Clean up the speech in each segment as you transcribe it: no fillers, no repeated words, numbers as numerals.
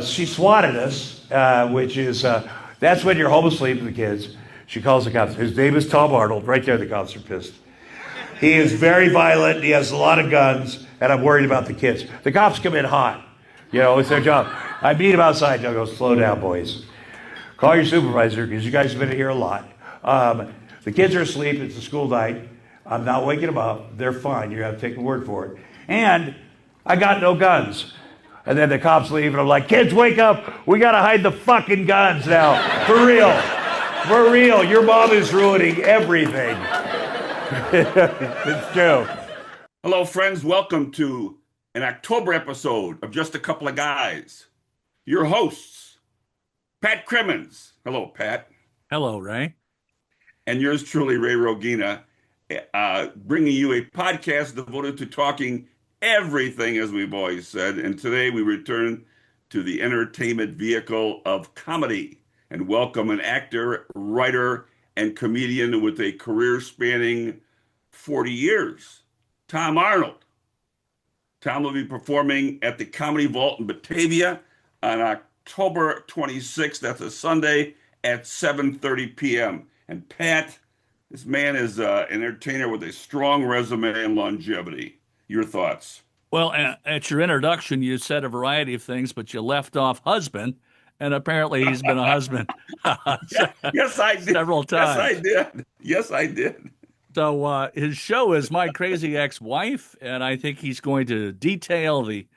she swatted us, which is, that's when you're home asleep with the kids. She calls the cops. His name is Tom Arnold. Right there, the cops are pissed. He is very violent. He has a lot of guns, and I'm worried about the kids. The cops come in hot. It's their job. I meet him outside, and I go, slow down, boys. Call your supervisor, because you guys have been here a lot. The kids are asleep. It's a school night. I'm not waking them up. They're fine. You have to take the word for it. And I got no guns. And then the cops leave, and I'm like, kids, wake up. We got to hide the fucking guns now. For real. For real. Your mom is ruining everything. It's true. Hello, friends. Welcome to an October episode of Just a Couple of Guys. Your hosts, Pat Crimmins. Hello, Pat. Hello, Ray. And yours truly, Ray Rogina, bringing you a podcast devoted to talking everything, as we've always said. And today we return to the entertainment vehicle of comedy and welcome an actor, writer, and comedian with a career spanning 40 years, Tom Arnold. Tom will be performing at the Comedy Vault in Batavia on October 26th. That's a Sunday at 7:30 p.m. And Pat, this man is an entertainer with a strong resume and longevity. Your thoughts? Well, at your introduction, you said a variety of things, but you left off husband, and apparently he's been a husband yes, I did. Several times. Yes, I did. So his show is My Crazy Ex-Wife, and I think he's going to detail the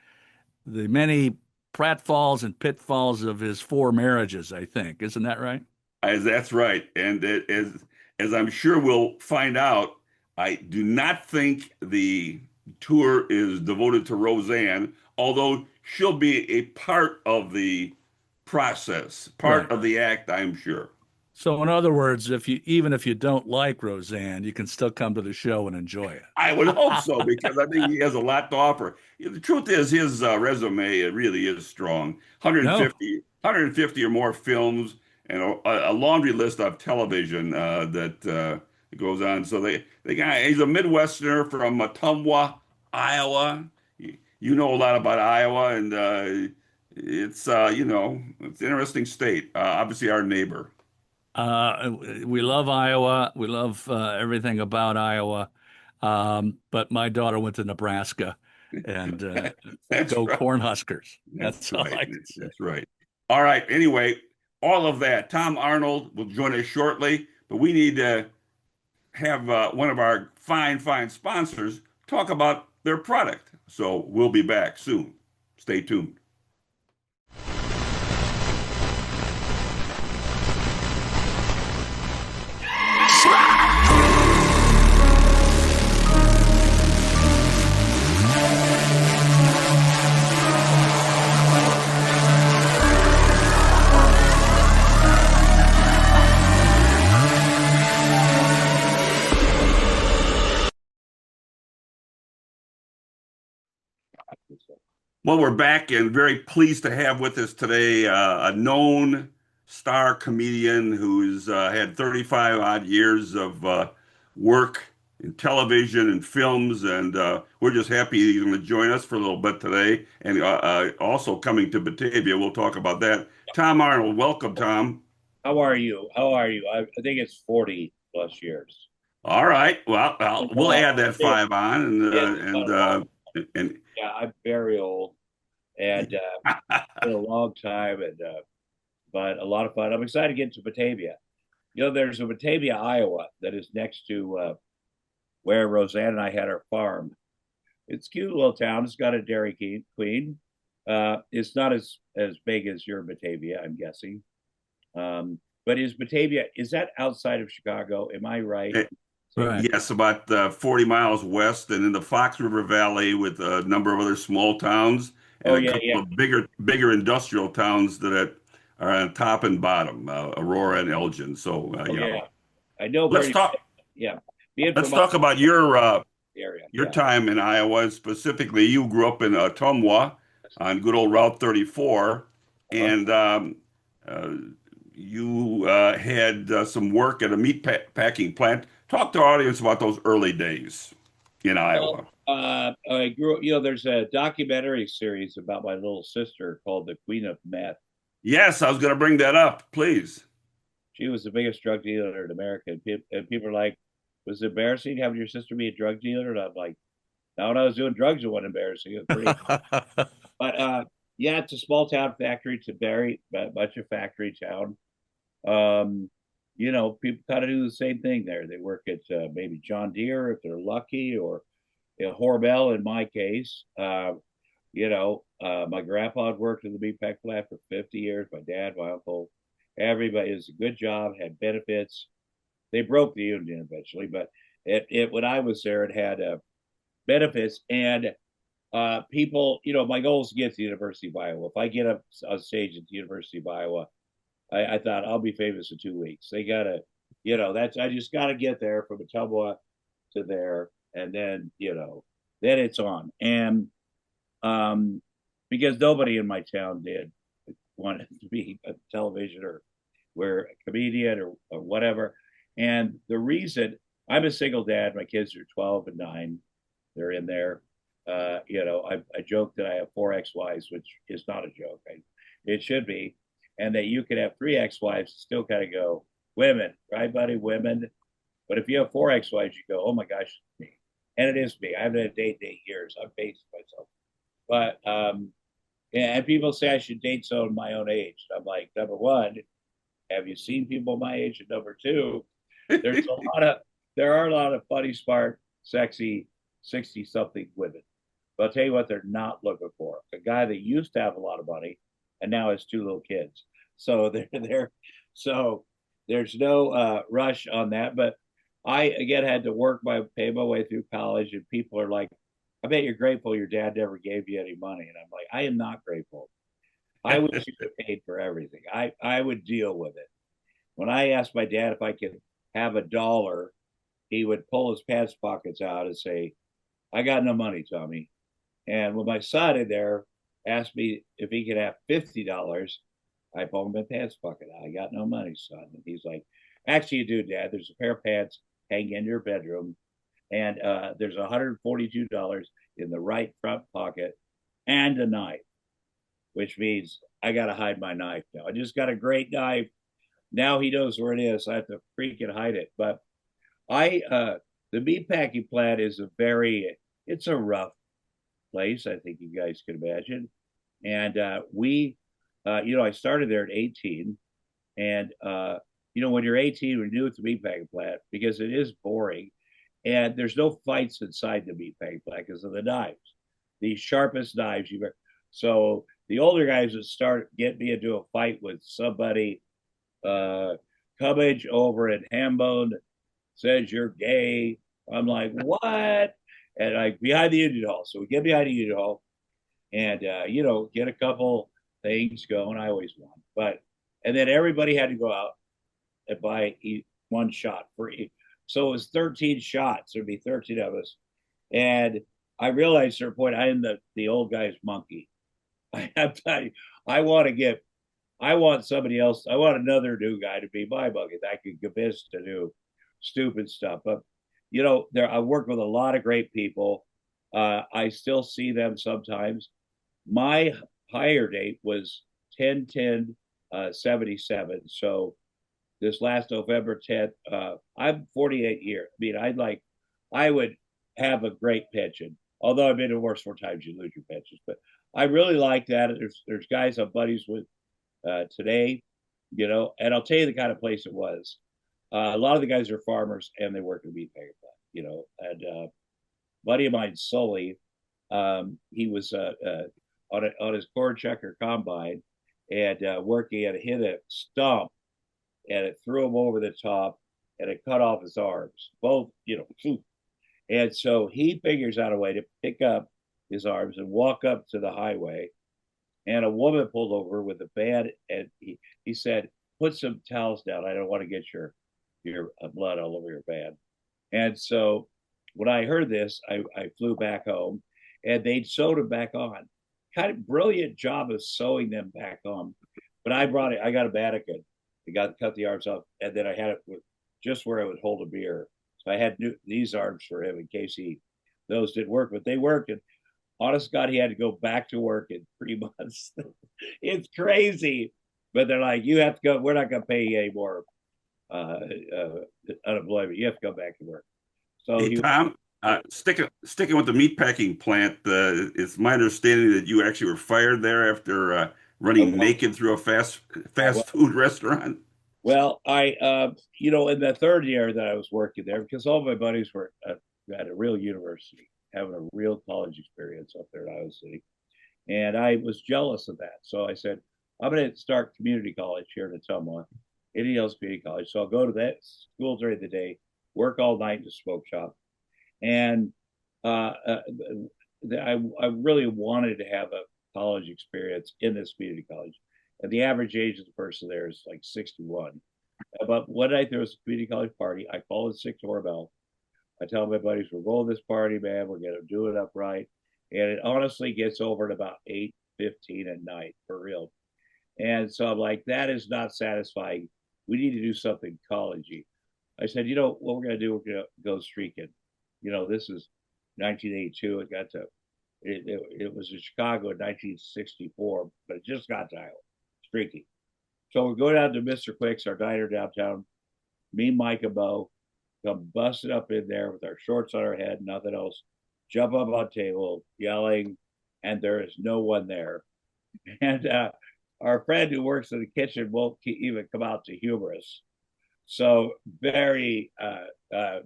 many pratfalls and pitfalls of his 4 marriages, I think. Isn't that right? That's right. And as I'm sure we'll find out, I do not think the tour is devoted to Roseanne, although she'll be a part of the process, part of the act, I'm sure. So in other words, even if you don't like Roseanne, you can still come to the show and enjoy it. I would hope so, because I think he has a lot to offer. The truth is, his resume, it really is strong. 150 or more films, and a laundry list of television that goes on. So he's a Midwesterner from Ottumwa, Iowa. You know a lot about Iowa, and it's an interesting state. Obviously, our neighbor. We love Iowa. We love everything about Iowa. But my daughter went to Nebraska, and go right. Cornhuskers. That's all right. I can say. That's right. All right. Anyway, all of that. Tom Arnold will join us shortly, but we need to have one of our fine sponsors talk about their product. So we'll be back soon. Stay tuned. Well, we're back and very pleased to have with us today a known star comedian who's had 35 odd years of work in television and films, and we're just happy he's going to join us for a little bit today, and also coming to Batavia. We'll talk about that. Tom Arnold, welcome, Tom. How are you? I think it's 40 plus years. All right. Well, we'll add that 5 on, and yeah, I'm very old, and it's been a long time, but a lot of fun. I'm excited to get to Batavia. There's a Batavia, Iowa, that is next to where Roseanne and I had our farm. It's a cute little town. It's got a Dairy Queen. It's not as big as your Batavia, I'm guessing. But is that outside of Chicago? Am I right? Right. Yes, about 40 miles west, and in the Fox River Valley with a number of other small towns and a couple of bigger industrial towns that are on top and bottom, Aurora and Elgin. So, I know. Let's talk. Yeah. Let's talk about your area. Your time in Iowa, and specifically, you grew up in Ottumwa on good old Route 34, and you had some work at a meat packing plant. Talk to our audience about those early days in Iowa. I grew. There's a documentary series about my little sister called "The Queen of Meth." Yes, I was going to bring that up. Please. She was the biggest drug dealer in America, and people are like, "Was it embarrassing having your sister be a drug dealer?" And I'm like, "Now, when I was doing drugs, it wasn't embarrassing. It was pretty." But yeah, it's a small town factory. It's a very much a factory town. Um, people kind of do the same thing there. They work at maybe John Deere if they're lucky, or Hormel in my case. My grandpa had worked in the meat pack plant for 50 years. My dad, my uncle, everybody is a good job, had benefits. They broke the union eventually, but it when I was there, it had benefits and people. My goal is to get to the University of Iowa. If I get up on stage at the University of Iowa, I thought I'll be famous in 2 weeks. They gotta, that's I just gotta get there from Ottumwa to there, and then it's on. And um, because nobody in my town did want to be a television or where a comedian or whatever. And the reason I'm a single dad, my kids are 12 and 9. They're in there. I joke that I have 4 ex-wives, which is not a joke. It should be. And that you could have 3 ex-wives and still kind of go, women, right, buddy? Women. But if you have 4 ex-wives, you go, oh my gosh, it's me. And it is me. I haven't had a date in 8 years. I'm basing myself. But yeah, and people say I should date someone my own age. I'm like, number one, have you seen people my age? And number two, there's a lot of there are a lot of funny, smart, sexy 60-something women. But I'll tell you what they're not looking for. A guy that used to have a lot of money and now has 2 little kids. So so there's no rush on that. But I again had to pay my way through college, and people are like, I bet you're grateful your dad never gave you any money. And I'm like, I am not grateful. I wish you could paid for everything. I would deal with it. When I asked my dad if I could have $1, he would pull his pants pockets out and say, I got no money, Tommy. And when my son in there asked me if he could have $50, I pulled my pants pocket out. I got no money, son. And he's like, actually, you do, Dad. There's a pair of pants hanging in your bedroom, and there's $142 in the right front pocket and a knife, which means I got to hide my knife now. I just got a great knife. Now he knows where it is. I have to freaking hide it. But the meatpacking plant is it's a rough place. I think you guys can imagine. And I started there at 18. And, when you're 18, we're new at the meatpacking plant because it is boring. And there's no fights inside the meatpacking plant because of the knives, the sharpest knives you've ever. So the older guys would start get me into a fight with somebody. Cubbage over at Hambone says you're gay. I'm like, what? And like behind the Union Hall. So we get behind the Union Hall and, get a couple things going. I always won. And then everybody had to go out and buy one shot for each. So it was 13 shots. There'd be 13 of us. And I realized at a point I am the old guy's monkey. I want somebody else. I want another new guy to be my monkey that I can convince to do stupid stuff. But I work with a lot of great people. I still see them sometimes. My hire date was 10/10/77. So this last November 10th, I'm 48 years. I mean, I would have a great pension. Although I've been divorced 4 times, you lose your pensions. But I really like that. There's guys I'm buddies with today, and I'll tell you the kind of place it was. A lot of the guys are farmers and they work in a meat packing plant, and buddy of mine, Sully, he was on his corn checker combine and working and hit a stump and it threw him over the top and it cut off his arms, both, and so he figures out a way to pick up his arms and walk up to the highway. And a woman pulled over with a band, and he said, "Put some towels down. I don't want to get your blood all over your band." And so when I heard this, I flew back home, and they'd sewed him back on. Kind of brilliant job of sewing them back on. But I got a mannequin. I cut the arms off, and then I had it just where I would hold a beer. So I had these arms for him in case he those didn't work, but they worked. And honest God, he had to go back to work in 3 months. It's crazy. But they're like, you have to go. We're not going to pay you any more unemployment. You have to go back to work. So Hey, Tom, sticking with the meatpacking plant, it's my understanding that you actually were fired there after running naked through a fast food restaurant. Well, in the third year that I was working there, because all my buddies were at a real university, having a real college experience up there in Iowa City, and I was jealous of that. So I said, I'm going to start community college here in Ottumwa, Indian Hills Community College. So I'll go to that school during the day, work all night in the smoke shop, and I really wanted to have a college experience in this community college. And the average age of the person there is like 61. But one night there was a community college party. I called the 6 doorbell. I tell my buddies, we're going to this party, man. We're going to do it upright. And it honestly gets over at about 8:15 at night, for real. And so I'm like, that is not satisfying. We need to do something collegey. I said, what we're going to do? We're going to go streaking. This is 1982. It was in Chicago in 1964, but it just got to Iowa, streaking. So we go down to Mr. Quick's, our diner downtown. Me, Mike, and Bo come busting up in there with our shorts on our head, nothing else. Jump up on table, yelling, and there is no one there. And our friend who works in the kitchen won't even come out to humor us. So very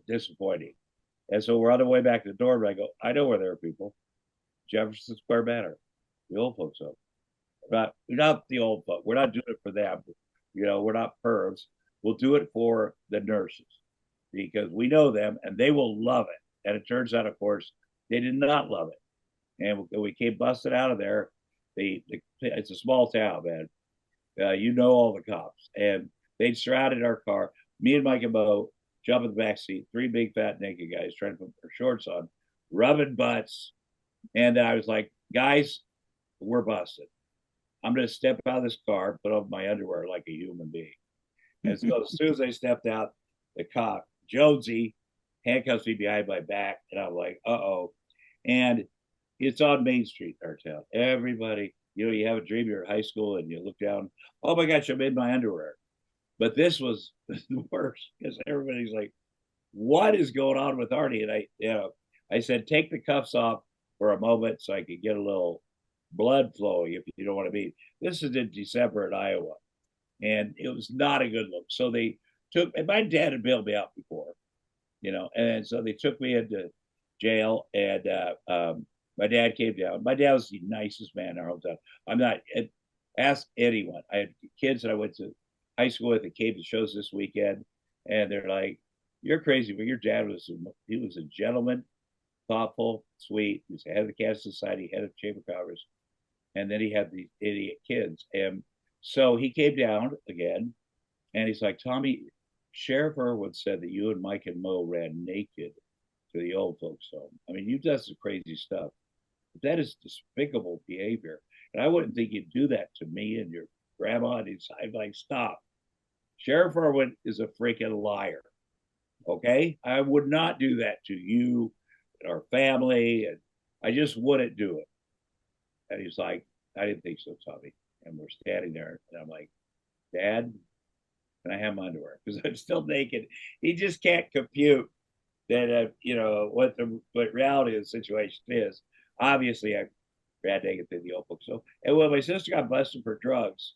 disappointing. And so we're on the way back to the dorm. And I go, I know where there are people. Jefferson Square Manor, the old folks home. Not the old folks. We're not doing it for them. We're not pervs. We'll do it for the nurses because we know them and they will love it. And it turns out, of course, they did not love it. And we came busted out of there. It's a small town, man. All the cops. And they surrounded our car. Me and Mike and Bo jump in the back seat. 3 big, fat, naked guys trying to put their shorts on, rubbing butts. And I was like, guys, we're busted. I'm going to step out of this car, put on my underwear like a human being. And so as soon as I stepped out, the cop, Jonesy, handcuffs me behind my back. And I'm like, uh-oh. And it's on Main Street, our town. Everybody, you have a dream, you're in high school and you look down, oh my gosh, I'm in my underwear. But this was the worst because everybody's like, what is going on with Artie? And I said, take the cuffs off for a moment so I could get a little blood flowing, if you don't want to be. This is in December in Iowa, and it was not a good look. So they took, and my dad had bailed me out before, and so they took me into jail, and my dad came down. My dad was the nicest man in our hometown. Ask anyone. I had kids that I went to high school with that came to shows this weekend, and they're like, you're crazy, but your dad was a gentleman, thoughtful, sweet. He was head of the Catholic Society, head of Chamber of Commerce. And then he had these idiot kids. And so he came down again and he's like, Tommy, Sheriff Irwin said that you and Mike and Mo ran naked to the old folks home. I mean, you've done some crazy stuff. But that is despicable behavior. And I wouldn't think you'd do that to me and your grandma. And I'm like, stop. Sheriff Irwin is a freaking liar. Okay? I would not do that to you and our family. And I just wouldn't do it. And he's like, I didn't think so, Tommy. And we're standing there, and I'm like, Dad, can I have my underwear? Because I'm still naked. He just can't compute that, what reality of the situation is. Obviously, I ran naked through the old book. So, and when my sister got busted for drugs,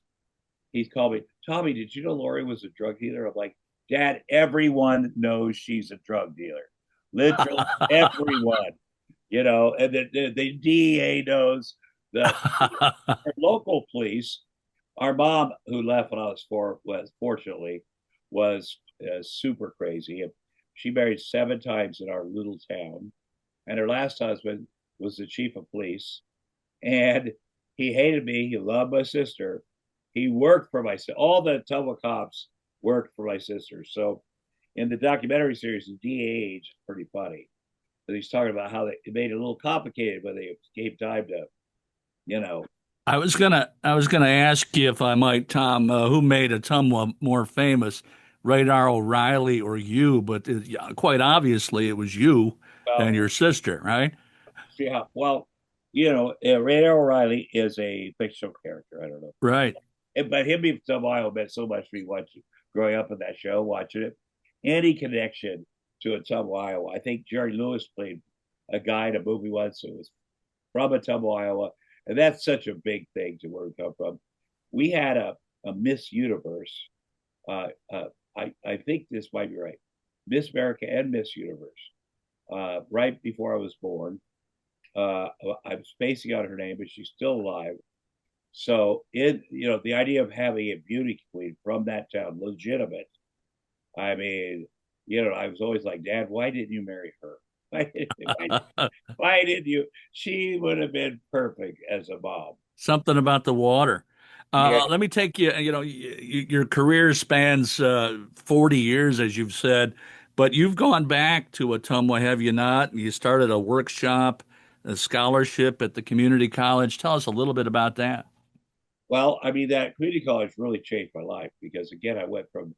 he called me, Tommy, did you know Lori was a drug dealer? I'm like, Dad, everyone knows she's a drug dealer. Literally everyone, and the DEA knows. The local police, our mom, who left when I was 4, was super crazy. She married 7 times in our little town, and her last husband was the chief of police. And he hated me. He loved my sister. He worked for my sister. All the Ottumwa cops worked for my sister. So in the documentary series, the DA is pretty funny. But he's talking about how it made it a little complicated when they gave time to. I was gonna ask you if I might, Tom, who made Ottumwa more famous, Radar O'Reilly or you? But quite obviously, it was you. and your sister, right? Yeah. Well, Ray O'Reilly is a fictional character. I don't know. Right. But him being from Iowa meant so much to me watching, growing up in that show, watching it. Any connection to Ottumwa, Iowa. I think Jerry Lewis played a guy in a movie once who was from Ottumwa, Iowa. And that's such a big thing to where we come from. We had a Miss Universe. I think this might be right. Miss America and Miss Universe. Right before I was born. I'm spacing out her name, but she's still alive. So the idea of having a beauty queen from that town, legitimate. I mean, I was always like, Dad, why didn't you marry her? Why didn't you? She would have been perfect as a mom. Something about the water. Yeah. Let me take you, your career spans 40 years, as you've said, but you've gone back to Ottumwa, have you not? You started a workshop, a scholarship at the community college. Tell us a little bit about that. Well, I mean, that community college really changed my life because, again, I went from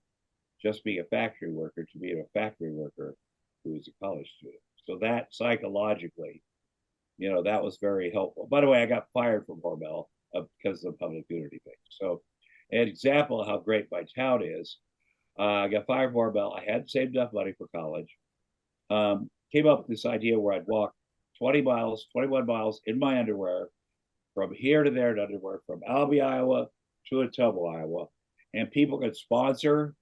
just being a factory worker to being a factory worker who was a college student. So that psychologically, that was very helpful. By the way, I got fired from Hormel because of the public nudity thing. So, an example of how great my town is, I got fired from Hormel. I hadn't saved enough money for college. Came up with this idea where I'd walk 20 miles, 21 miles in my underwear from here to there in underwear, from Albany, Iowa to Ottumwa, Iowa. And people could sponsor.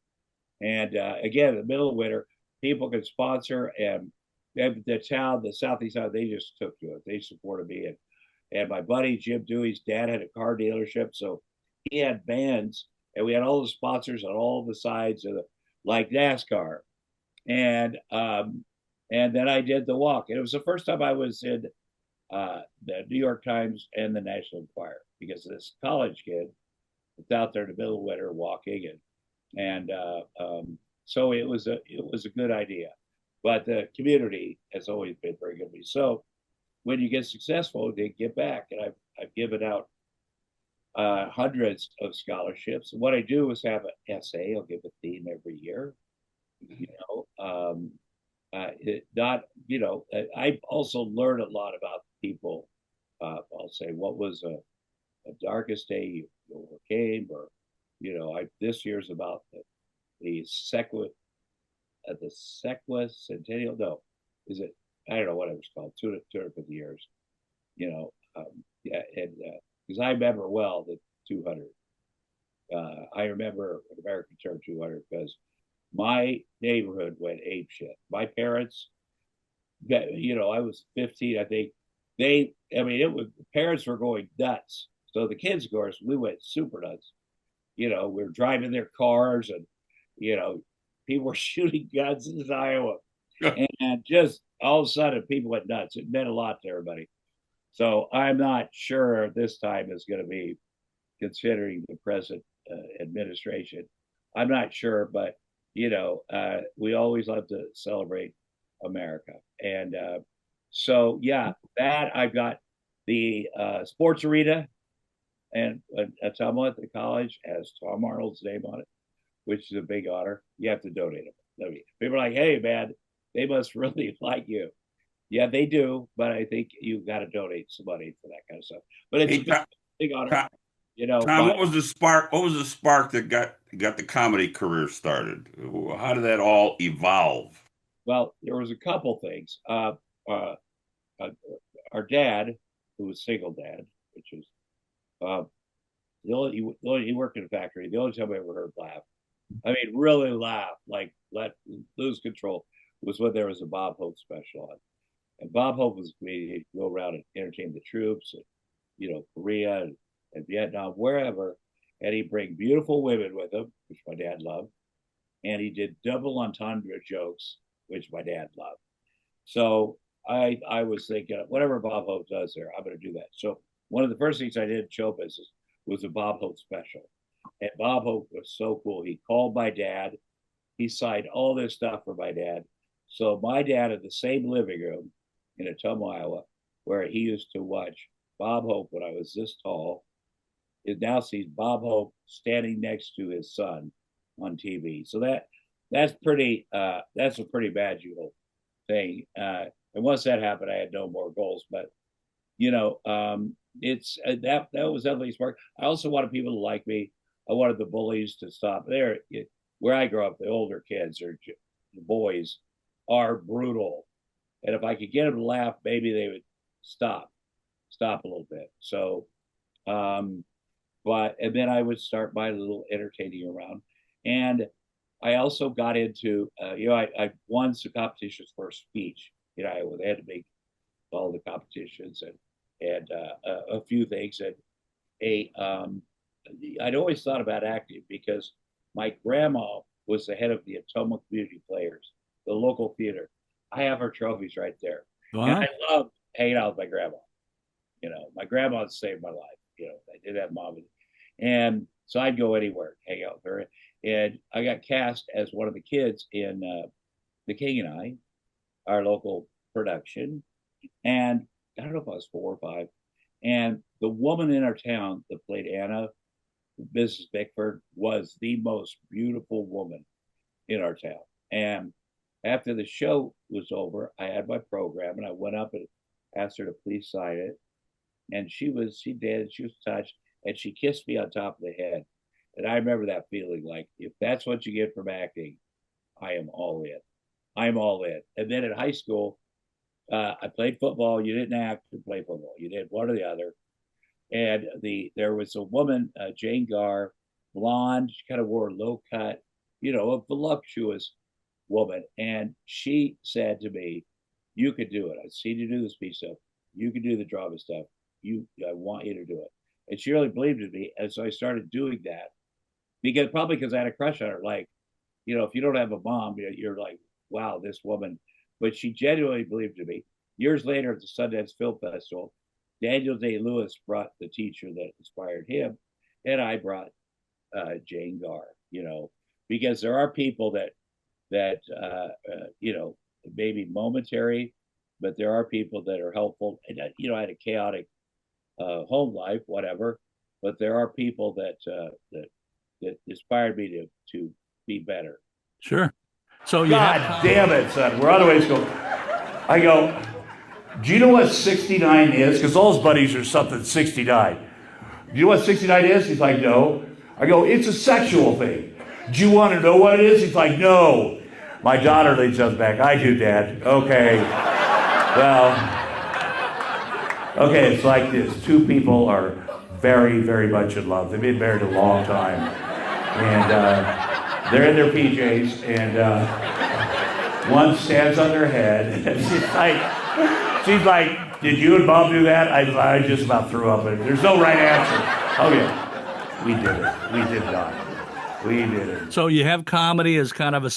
And again, in the middle of winter, people could sponsor. And the town, the Southeast side, they just took to it. They supported me. And my buddy, Jim Dewey's dad had a car dealership. So he had bands. And we had all the sponsors on all the sides of like NASCAR. And then I did the walk. And it was the first time I was in the New York Times and the National Enquirer because this college kid was out there in the middle of winter walking, and so it was a good idea. But the community has always been very good to me. So when you get successful, they give back, and I've given out hundreds of scholarships. And what I do is have an essay. I'll give a theme every year. I also learned a lot about people. I'll say, what was a darkest day you overcame, or this year's about the Centennial. No, is it? I don't know what it was called. 250 years. Yeah, and because I remember well the 200. I remember when America turned 200 because my neighborhood went ape shit. My parents, I was 15, I think. Parents were going nuts. So the kids, of course, we went super nuts. We were driving their cars, and people were shooting guns in Iowa, and just all of a sudden people went nuts. It meant a lot to everybody. So I'm not sure this time is going to be, considering the present administration. I'm not sure, but we always love to celebrate America. And so, yeah, that I've got the sports arena and Ottumwa at the college has Tom Arnold's name on it, which is a big honor. You have to donate them. I mean, people are like, hey, man, they must really like you. Yeah, they do, but I think you got to donate some money for that kind of stuff. But it's a big honor. Tom, what was the spark? What was the spark that got the comedy career started? How did that all evolve? Well, there was a couple things. Our dad, who was single dad, which is he worked in a factory. The only time I ever heard laugh, I mean, really laugh, like lose control, was when there was a Bob Hope special on. And Bob Hope was a comedian. He'd go around and entertain the troops, and, Korea and Vietnam, wherever. And he'd bring beautiful women with him, which my dad loved. And he did double entendre jokes, which my dad loved. So I was thinking, whatever Bob Hope does there, I'm going to do that. So one of the first things I did in show business was a Bob Hope special. And Bob Hope was so cool. He called my dad. He signed all this stuff for my dad. So my dad had the same living room in Ottumwa, Iowa, where he used to watch Bob Hope when I was this tall. It now sees Bob Hope standing next to his son on TV. So that's a pretty magical thing. And once that happened, I had no more goals. But you know, it's that was definitely smart. I also wanted people to like me. I wanted the bullies to stop. There, where I grew up, the older kids or the boys are brutal, and if I could get them to laugh, maybe they would stop a little bit. So, but and then I would start my little entertaining around, and I also got into I won some competitions for speech. They had to make all the competitions and a few things. And I'd always thought about acting because my grandma was the head of the Ottumwa Community Players, the local theater. I have her trophies right there, and Wow. I loved hanging out with my grandma. My grandma saved my life. I did have mom, and so I'd go anywhere, hang out with her. And I got cast as one of the kids in The King and I, our local production. And I don't know if I was 4 or 5. And the woman in our town that played Anna, Mrs. Bickford, was the most beautiful woman in our town. And after the show was over, I had my program and I went up and asked her to please sign it. And she did, she was touched, and she kissed me on top of the head. And I remember that feeling like, if that's what you get from acting, I am all in. I'm all in. And then in high school, I played football. You didn't have to play football. You did one or the other. And there was a woman, Jane Gar, blonde. She kind of wore a low cut, a voluptuous woman. And she said to me, "You could do it. I've seen you do the speech stuff. You could do the drama stuff. I want you to do it." And she really believed in me. And so I started doing that because I had a crush on her. Like, if you don't have a mom, you're like, wow, this woman. But she genuinely believed in me. Years later at the Sundance Film Festival, Daniel Day-Lewis brought the teacher that inspired him, and I brought Jane Gar, because there are people that maybe momentary, but there are people that are helpful. And, I had a chaotic home life, whatever, but there are people that inspired me to be better. Sure. So God damn it, son. We're on the way to school. I go, "Do you know what 69 is?" Because all his buddies are something 69. "Do you know what 69 is?" He's like, "No." I go, "It's a sexual thing. Do you want to know what it is?" He's like, "No." My daughter leads us back. "I do, Dad." "Okay. Well, okay, it's like this. Two people are very, very much in love. They've been married a long time. And they're in their PJs, and one stands on their head, and she's like, "Did you and Bob do that?" I just about threw up. There's no right answer. Oh, yeah. We did it. We did not. We did it. So you have comedy as kind of a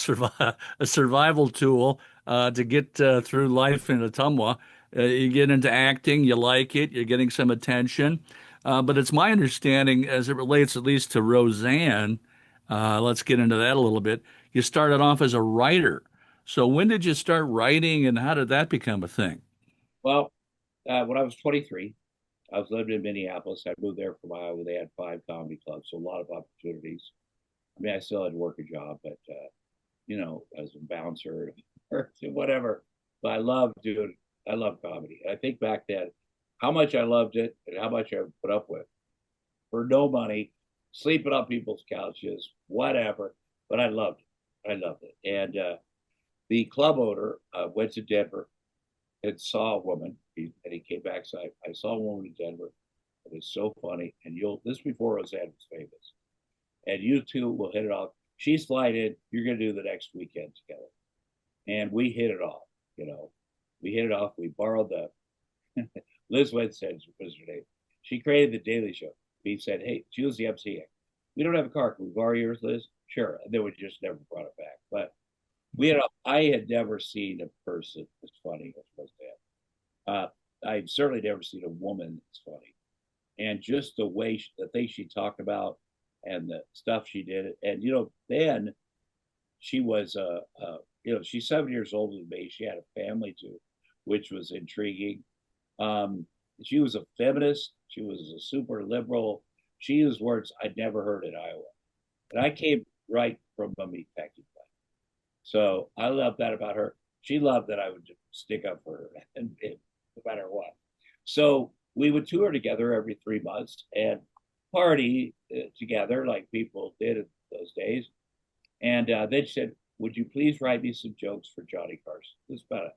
survival tool to get through life in Ottumwa. You get into acting, you like it, you're getting some attention. But it's my understanding, as it relates at least to Roseanne, let's get into that a little bit. You started off as a writer. So when did you start writing, and how did that become a thing? Well, when I was 23, I was living in Minneapolis. I moved there from Iowa. They had 5 comedy clubs, so a lot of opportunities. I mean, I still had to work a job, but as a bouncer or whatever. But I love comedy. And I think back then, how much I loved it and how much I put up with for no money, sleeping on people's couches, whatever. But I loved it. I loved it. And the club owner went to Denver and saw a woman, and he came back. So I saw a woman in Denver. It was so funny. And this before Roseanne was famous. And you two will hit it off. She's flying in. You're going to do the next weekend together. And we hit it off. We hit it off. We borrowed the Liz Winstead was her name. She created the Daily Show. We said, "Hey, she was the MC. We don't have a car. Can we borrow yours, Liz?" Sure. And then we just never brought it back. But I had never seen a person as funny as Roseanne. I'd certainly never seen a woman that's funny. And just the way, the things she talked about and the stuff she did. And, then she was, she's 7 years older than me. She had a family too, which was intriguing. She was a feminist. She was a super liberal. She used words I'd never heard in Iowa. And I came right from a meatpacking plant. So I love that about her. she loved that I would just stick up for her no matter what. So we would tour together every 3 months and party together like people did in those days. And then she said, "Would you please write me some jokes for Johnny Carson?" This is about a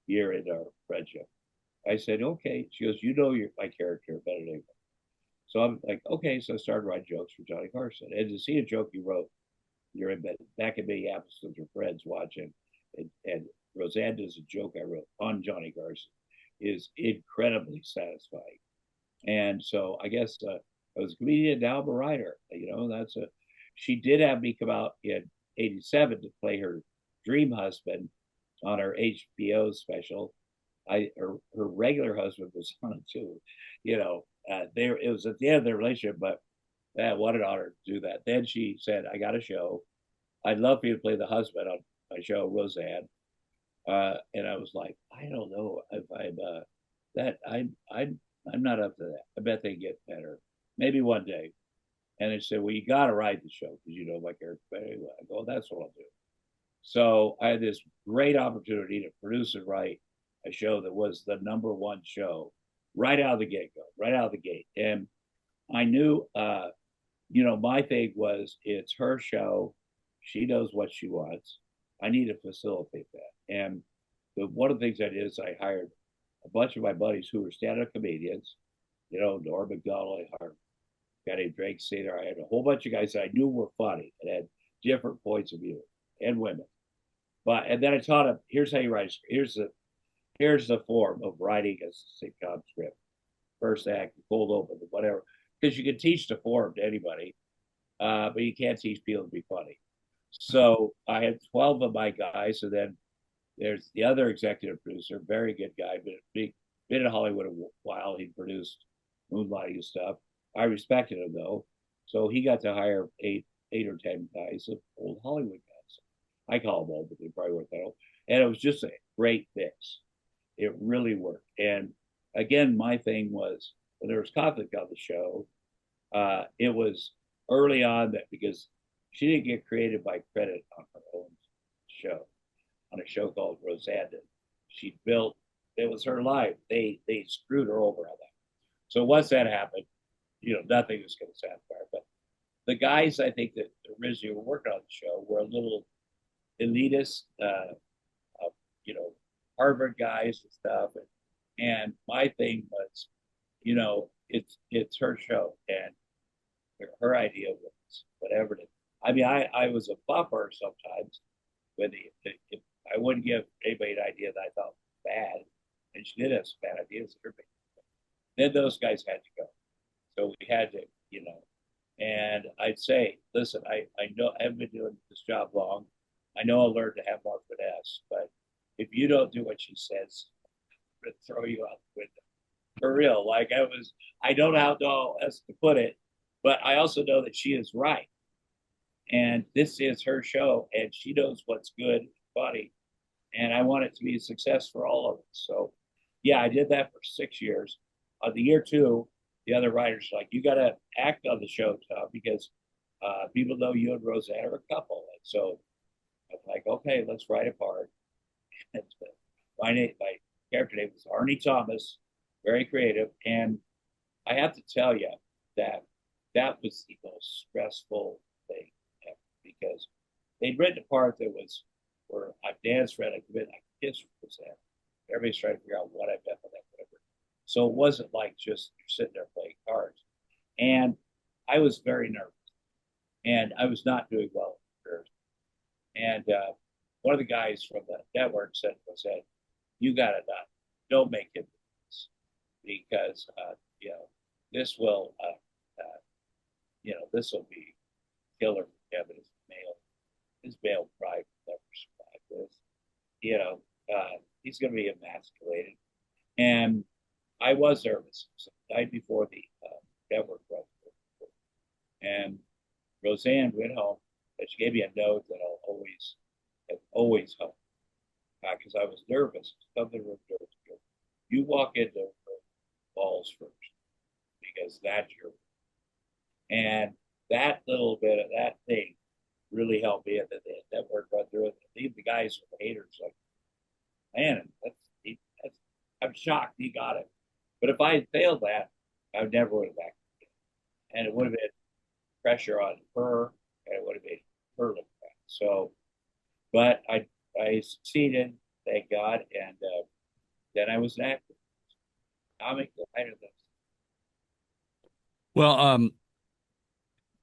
year into our friendship. I said, "Okay." She goes, "You know my character better than anyone." So I'm like, "Okay." So I started writing jokes for Johnny Carson. And to see a joke you wrote, you're in bed, back in Minneapolis with your friends watching, and Roseanne does a joke I wrote on Johnny Carson, is incredibly satisfying. And so I guess I was a comedian, now I'm a writer. That's a. She did have me come out in '87 to play her dream husband on her HBO special. Her regular husband was on it too. It was at the end of their relationship, but what an honor to do that. Then she said, "I got a show. I'd love for you to play the husband on my show, Roseanne." And I was like, "I don't know if I'm not up to that. I bet they get better. Maybe one day." And they said, "Well, you got to write the show because you know my character very well." I go, "That's what I'll do." So I had this great opportunity to produce and write a show that was the #1 show right out of the right out of the gate. And I knew, my thing was it's her show. She knows what she wants. I need to facilitate that. And one of the things I did is I hired a bunch of my buddies who were stand-up comedians, Norm McDonald, I hired a guy named Drake Sater. I had a whole bunch of guys that I knew were funny and had different points of view, and women. And then I taught them, here's how you write a script. Here's the form of writing a sitcom script. First act, cold open, whatever. Because you can teach the form to anybody, but you can't teach people to be funny. So I had 12 of my guys, and then there's the other executive producer, very good guy, but been in Hollywood a while. He produced Moonlighting stuff. I respected him though, so he got to hire eight or 10 guys of old Hollywood guys. I call them old, but they probably weren't that old. And it was just a great mix. It really worked. And again, my thing was when there was conflict on the show, it was early on that because she didn't get created by credit on her own show, on a show called Roseanne. She built, it was her life. They screwed her over on that. So once that happened, nothing was going to satisfy her. But the guys I think that originally were working on the show were a little elitist, Harvard guys and stuff. And my thing was, it's her show and her idea was whatever it is. I mean, I was a buffer sometimes when if I wouldn't give anybody an idea that I thought was bad, and she did have some bad ideas. Then those guys had to go. So we had to, and I'd say, listen, I know I haven't been doing this job long. I know I'll learn to have more finesse, but if you don't do what she says, I'm going to throw you out the window. For real. Like I don't know how else to put it, but I also know that she is right. And this is her show, and she knows what's good and funny. And I want it to be a success for all of us. So, yeah, I did that for 6 years. On the year 2, the other writers were like, you got to act on the show, Tom, because people know you and Roseanne are a couple. And so I'm like, okay, let's write a part. And my character name was Arnie Thomas, very creative. And I have to tell you that was the most stressful thing ever because they'd written a part that was where I danced friend, I committed, I kissed Roseanne. Everybody's trying to figure out what I meant by that, whatever. So it wasn't like just you're sitting there playing cards. And I was very nervous. And I was not doing well. And one of the guys from the network said, you got to don't make him do this because, this will, this will be killer for Kevin as male. His male pride will never survive this. He's going to be emasculated. And I was nervous. So the night before the network broke. And Roseanne went home, and she gave me a note that I'll always home because I was nervous. Something was nervous. You walk into balls first because that's your. And that little bit of that thing really helped me. And then the network run through it. Leave the guys who were haters like, shocked he got it. But if I had failed that, I would never would have back. And it would have been pressure on her, and it would have made her look bad. So, but I succeeded, thank God, and then I was an actor. I'll make the light of this. Well,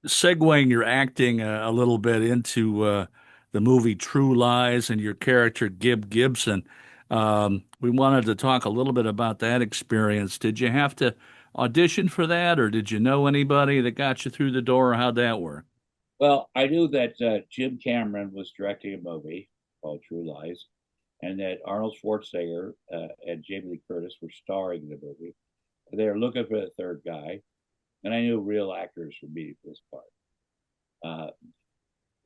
segueing your acting a little bit into the movie True Lies and your character Gib Gibson, we wanted to talk a little bit about that experience. Did you have to audition for that, or did you know anybody that got you through the door, or how'd that work? Well, I knew that Jim Cameron was directing a movie called True Lies, and that Arnold Schwarzenegger and Jamie Lee Curtis were starring in the movie. They were looking for the third guy, and I knew real actors were meeting for this part.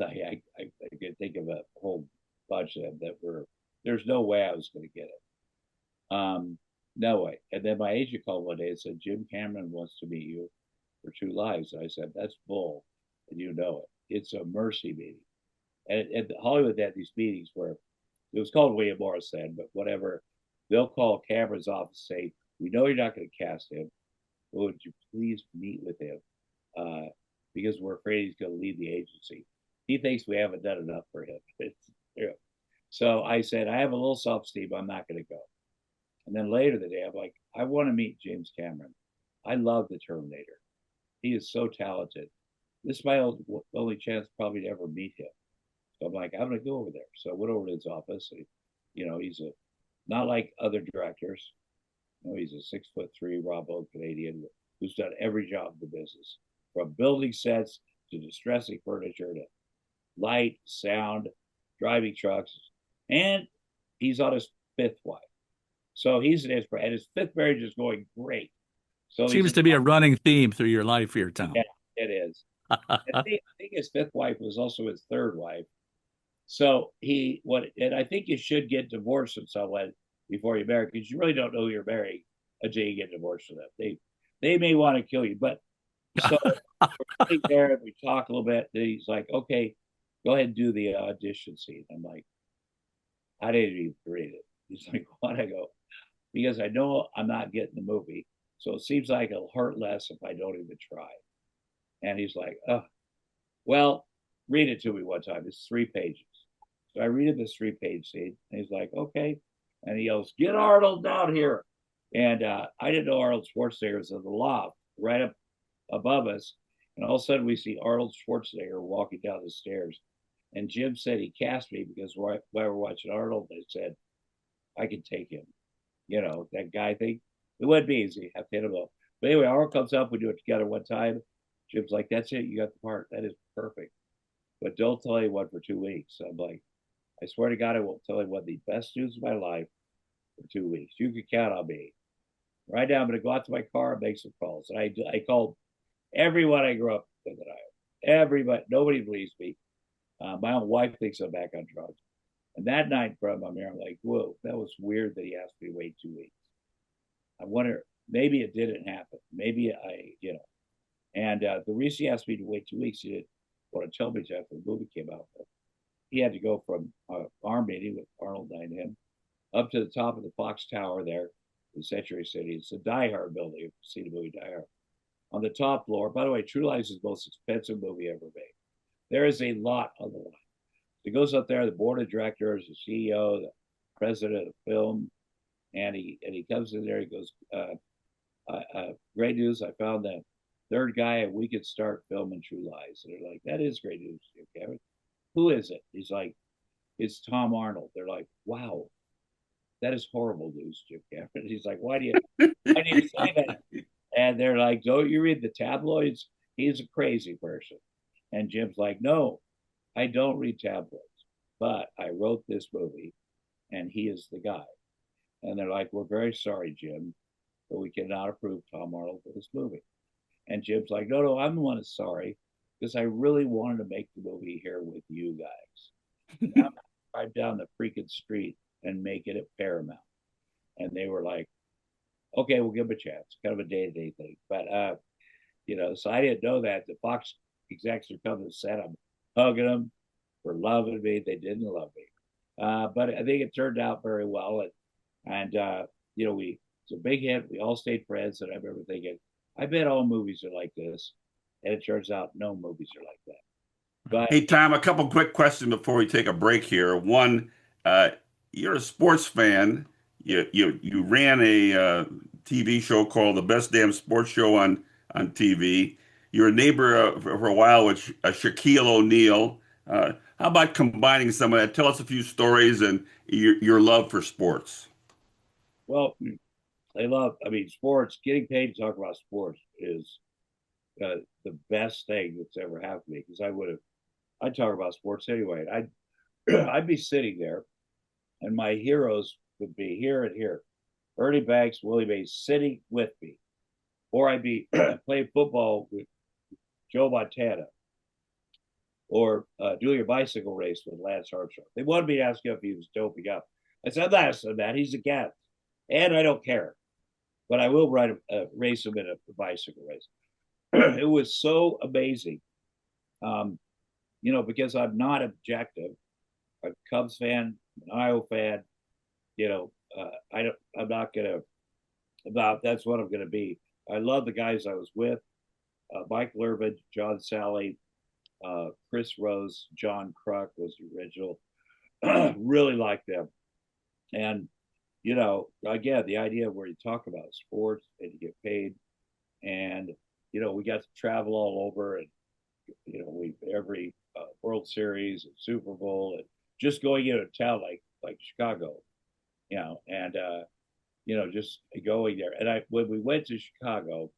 I could think of a whole bunch of them that were. There's no way I was going to get it. No way. And then my agent called one day and said, Jim Cameron wants to meet you for True Lives. And I said, that's bull, and you know it. It's a mercy meeting. And Hollywood had these meetings where it was called William Morris then, but whatever. They'll call Cameron's office and say, we know you're not going to cast him. But would you please meet with him? Because we're afraid he's going to leave the agency. He thinks we haven't done enough for him. So I said, I have a little self-esteem. I'm not going to go. And then later the day, I'm like, I want to meet James Cameron. I love the Terminator. He is so talented. This is my only chance probably to ever meet him. So I'm like, I'm going to go over there. So I went over to his office. And, he's not like other directors. He's a 6'3" raw boned Canadian who's done every job in the business, from building sets to distressing furniture to light, sound, driving trucks, and he's on his fifth wife. So he's an inspiration, and his fifth marriage is going great. So seems to be a running theme through your life here, Tom. Yeah, it is. I think his fifth wife was also his third wife. So and I think you should get divorced from someone before you marry, because you really don't know who you're marrying until you get divorced from them. They may want to kill you, but so we're sitting there and we talk a little bit. Then he's like, okay, go ahead and do the audition scene. I'm like, I didn't even read it. He's like, what? I go, because I know I'm not getting the movie. So it seems like it'll hurt less if I don't even try. And he's like, oh, well, read it to me one time. It's 3 pages. So I read him this 3-page scene, and he's like, okay. And he yells, get Arnold down here. And I didn't know Arnold Schwarzenegger was in the loft right up above us. And all of a sudden we see Arnold Schwarzenegger walking down the stairs. And Jim said he cast me because while we were watching Arnold, they said, I can take him. That guy thing. It wouldn't be easy. Have to hit him up. But anyway, Arnold comes up. We do it together one time. Jim's like, that's it. You got the part. That is perfect. But don't tell anyone for 2 weeks. I'm like, I swear to God, I won't tell anyone the best news of my life for 2 weeks. You can count on me. Right now, I'm going to go out to my car and make some calls. And I called everyone I grew up with that I have. Everybody. Nobody believes me. My own wife thinks I'm back on drugs. And that night from my mirror, I'm like, whoa, that was weird that he asked me to wait 2 weeks. I wonder, maybe it didn't happen. Maybe And the reason he asked me to wait 2 weeks, he didn't want to tell me after the movie came out. But he had to go from our meeting with Arnold and him up to the top of the Fox Tower there in Century City. It's a Die Hard building. You've seen the movie Die Hard. On the top floor, by the way, True Lies is the most expensive movie ever made. There is a lot on the line. He goes up there, the board of directors, the CEO, the president of film, and he comes in there. He goes, great news! I found the third guy, and we could start filming True Lies. And they're like, that is great news, Kevin. Who is it? He's like, it's Tom Arnold. They're like, wow, that is horrible news, Jim Cameron. He's like, why do you say that? And they're like, don't you read the tabloids? He's a crazy person. And Jim's like, no, I don't read tabloids, but I wrote this movie and he is the guy. And they're like, we're very sorry, Jim, but we cannot approve Tom Arnold for this movie. And Jim's like, no, I'm the one that's sorry because I really wanted to make the movie here with you guys. And I'm drive down the freaking street and make it at Paramount. And they were like, okay, we'll give him a chance. Kind of a day-to-day thing. But, so I didn't know that. The Fox execs are coming to set. I'm hugging them for loving me. They didn't love me. But I think it turned out very well. And it's a big hit. We all stayed friends, and I remember thinking, I bet all movies are like this, and it turns out no movies are like that. But Hey, Tom, a couple quick questions before we take a break here. One, uh, you're a sports fan. You ran a TV show called The Best Damn Sports Show on TV. You're a neighbor for a while with Shaquille O'Neal. How about combining some of that? Tell us a few stories and your love for sports. well, I mean, sports. Getting paid to talk about sports is the best thing that's ever happened to me because I'd talk about sports anyway. And I'd be sitting there, and my heroes would be here and here. Ernie Banks, Willie Mays sitting with me, or I'd be playing football with Joe Montana, or doing a bicycle race with Lance Armstrong. They wanted me to ask him if he was doping up. I said, I'm not asking that. He's a cat, and I don't care. But I will race him in a bicycle race. It was so amazing, because I'm not objective. I'm a Cubs fan, an Iowa fan. I'm not gonna about. That's what I'm gonna be. I love the guys I was with: Michael Irvin, John Sally, Chris Rose, John Kruk was the original. Really like them, and again, the idea where you talk about sports and you get paid, and we got to travel all over, and we every World Series and Super Bowl, and just going into a town like Chicago, and just going there. And when we went to Chicago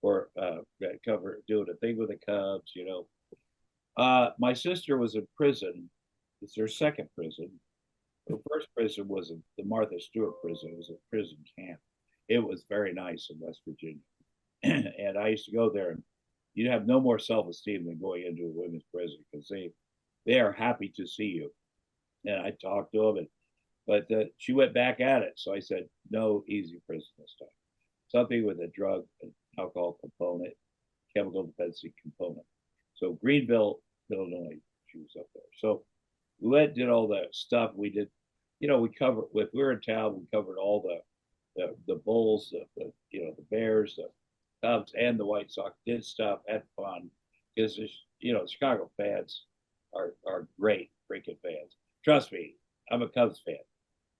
for doing a thing with the Cubs, my sister was in prison. It's her second prison. Her first prison was the Martha Stewart prison. It was a prison camp. It was very nice in West Virginia. And I used to go there, and you'd have no more self-esteem than going into a women's prison because they are happy to see you. And I talked to them, but she went back at it. So I said, no easy prison this time. Something with a drug and alcohol component, chemical dependency component. So Greenville, Illinois, she was up there. So we went and did all the stuff we did. We covered we were in town. We covered all the Bulls, the Bears, the Cubs, and the White Sox. Did stuff, had fun because Chicago fans are great freaking fans. Trust me, I'm a Cubs fan.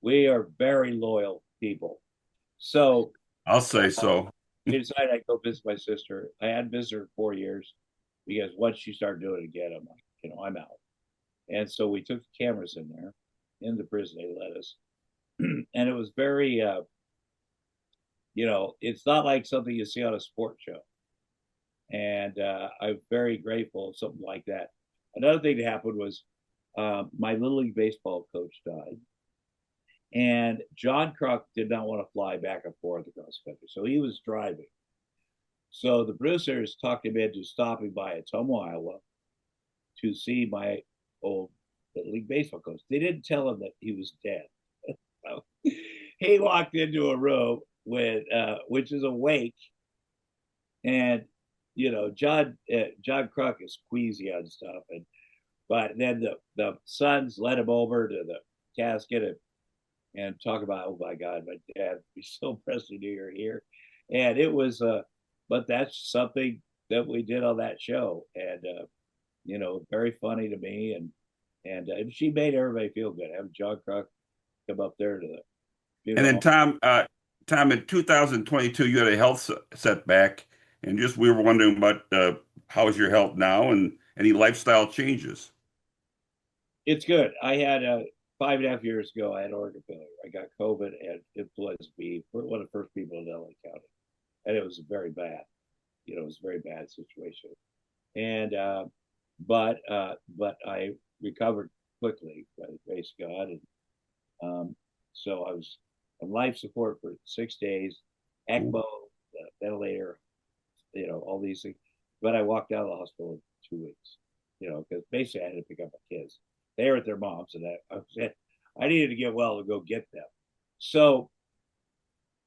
We are very loyal people. So I'll say so. I decided I'd go visit my sister. I hadn't visited her 4 years because once she started doing it again, I'm like, I'm out. And so we took the cameras in there, in the prison. They let us, and it was very, it's not like something you see on a sports show. And I'm very grateful of something like that. Another thing that happened was my Little League baseball coach died. And John Kruk did not want to fly back and forth across the country. So he was driving. So the producers talked him into stopping by Ottumwa, Iowa to see my old Little League baseball coach. They didn't tell him that he was dead. So he walked into a room with, which is a wake. And, John Kruk is queasy on stuff. But then the sons led him over to the casket and talk about, oh my God, my dad, we're so impressed to you're here. And it was, but that's something that we did on that show. And, very funny to me. And she made everybody feel good. Having John Kruk come up there to the, And then Tom, in 2022, you had a health setback, and we were wondering about how's your health now and any lifestyle changes. It's good. I had 5.5 years ago, I had organ failure. I got COVID and influenza B, one of the first people in LA County. And it was very bad. It was a very bad situation. And, but I recovered quickly, by the grace of God. And so I was on life support for 6 days, ECMO, ventilator, all these things. But I walked out of the hospital in 2 weeks, because basically I had to pick up my kids. They were at their mom's, and I needed to get well to go get them. So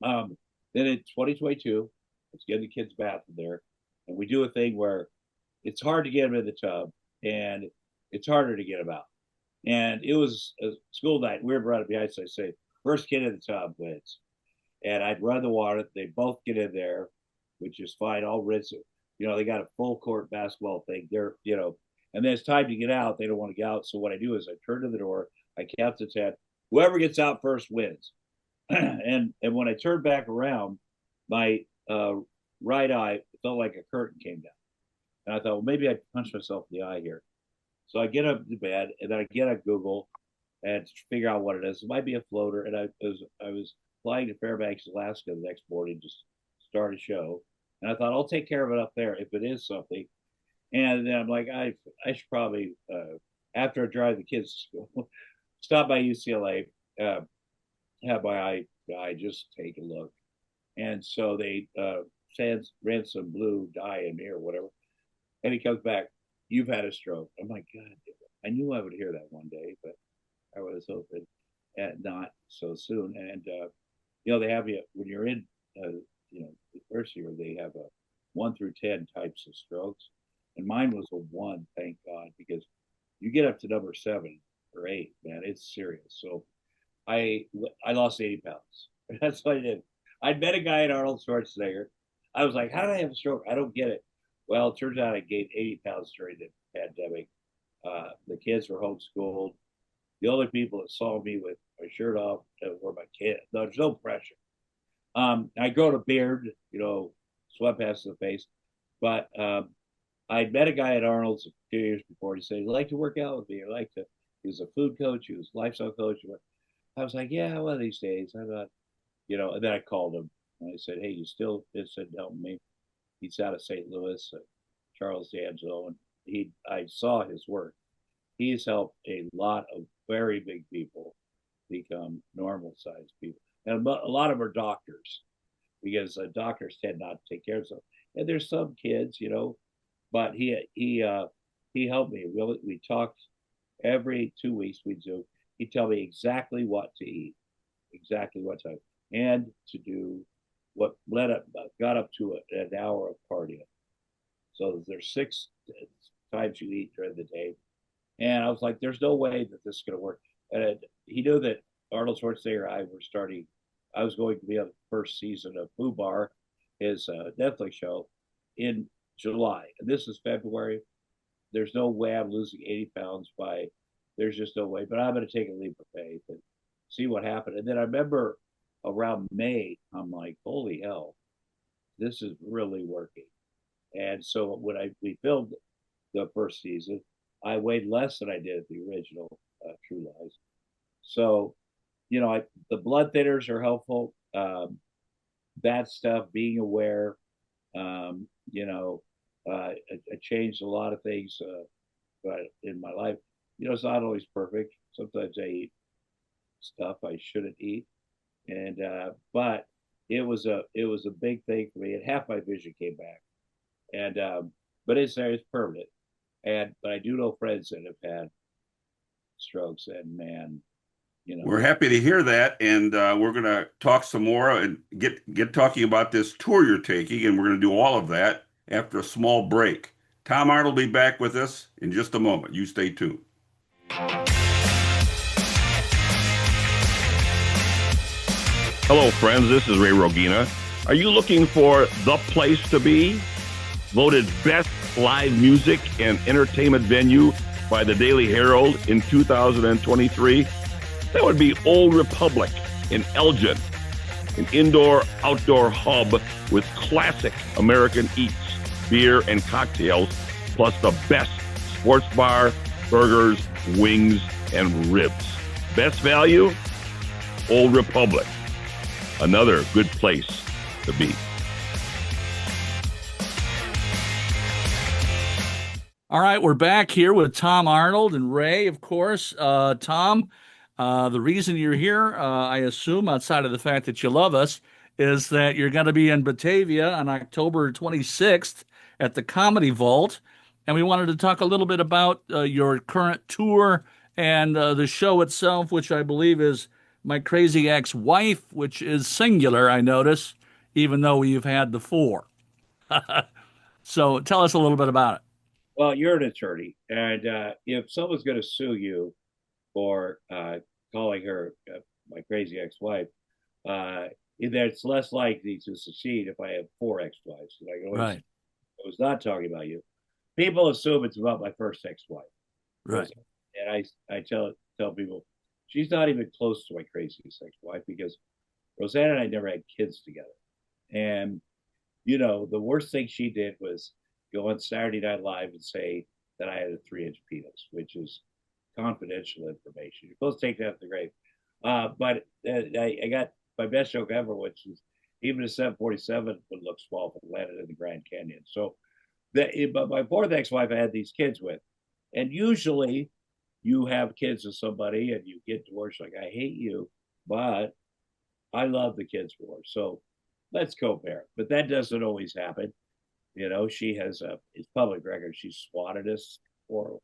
then in 2022, let's get the kids' bathroom there, and we do a thing where it's hard to get them in the tub, and it's harder to get them out. And it was a school night. We were brought up behind, so I say, first kid in the tub wins. and I'd run the water. They both get in there, which is fine. I'll rinse it. They got a full court basketball thing. And then it's time to get out. They don't want to get out. So what I do is I turn to the door, I count to 10. Whoever gets out first wins. and when I turned back around, my right eye felt like a curtain came down. And I thought, well, maybe I'd punch myself in the eye here. So I get up to bed, and then I get on Google and figure out what it is. It might be a floater. And I was flying to Fairbanks, Alaska the next morning to start a show. And I thought, I'll take care of it up there if it is something. And then I'm like, I should probably, after I drive the kids to school, stop by UCLA, have my eye guy just take a look. And so they ran some blue dye in me or whatever. And he comes back, you've had a stroke. I'm like, God, I knew I would hear that one day, but I was hoping not so soon. And, they have you, when you're in, the first year, they have a 1 through 10 types of strokes. And mine was a 1, thank God, because you get up to number 7 or 8, man, it's serious. So I lost 80 pounds. That's what I did. I'd met a guy at Arnold Schwarzenegger. I was like, how did I have a stroke? I don't get it. Well, it turns out I gained 80 pounds during the pandemic. The kids were homeschooled. The only people that saw me with my shirt off were my kids. There's no pressure. I grown a beard, sweatpants to the face. But I'd met a guy at Arnold's a few years before. He said, he'd like to work out with me. He was a food coach. He was a lifestyle coach. I was like, yeah, one of these days. I thought, and then I called him. And I said, hey, you still interested in helping me? He's out of St. Louis, Charles D'Angelo. And I saw his work. He's helped a lot of very big people become normal sized people. And a lot of them are doctors, because doctors tend not to take care of them. And there's some kids, but he helped me. We talked every 2 weeks. We'd do. He'd tell me exactly what to eat, exactly what time, and to do what got up to an hour of cardio. So there's 6 times you eat during the day. And I was like, there's no way that this is going to work. And he knew that Arnold Schwarzenegger and I was going to be on the first season of FUBAR, his Netflix show, in July. And this is February. There's no way I'm losing 80 pounds there's just no way. But I'm going to take a leap of faith and see what happened. And then I remember around May, I'm like, holy hell, this is really working. And so when we filmed the first season, I weighed less than I did at the original True Lies. So, the blood thinners are helpful. That stuff, being aware, I changed a lot of things in my life. It's not always perfect. Sometimes I eat stuff I shouldn't eat, and but it was a big thing for me. And half my vision came back, and but it's permanent. But I do know friends that have had strokes, and man, we're happy to hear that, and we're going to talk some more and get talking about this tour you're taking, and we're going to do all of that after a small break. Tom Arnold will be back with us in just a moment. You stay tuned. Hello, friends. This is Ray Rogina. Are you looking for the place to be? Voted best live music and entertainment venue by the Daily Herald in 2023? That would be Old Republic in Elgin, an indoor-outdoor hub with classic American eats, beer, and cocktails, plus the best sports bar, burgers, wings, and ribs. Best value? Old Republic. Another good place to be. All right, we're back here with Tom Arnold and Ray, of course. Tom, the reason you're here, I assume, outside of the fact that you love us, is that you're going to be in Batavia on October 26th at the Comedy Vault. And we wanted to talk a little bit about your current tour and the show itself, which I believe is My Crazy Ex-Wife, which is singular, I notice, even though you've had the 4. So tell us a little bit about it. Well, you're an attorney, and if someone's going to sue you for calling her my crazy ex-wife, it's less likely to succeed if I have four ex-wives. Like Right. I was not talking about you. People assume it's about my first ex-wife. Right. And I tell people she's not even close to my craziest ex-wife because Roseanne and I never had kids together. And the worst thing she did was go on Saturday Night Live and say that I had a 3-inch penis, which is confidential information. You're supposed to take that to the grave. But I got my best joke ever, which is even a 747 would look small if it landed in the Grand Canyon. So, but my fourth ex-wife I had these kids with, and usually you have kids with somebody and you get divorced. Like, I hate you, but I love the kids more. So let's co-parent. But that doesn't always happen. She has it's public record. She swatted us for.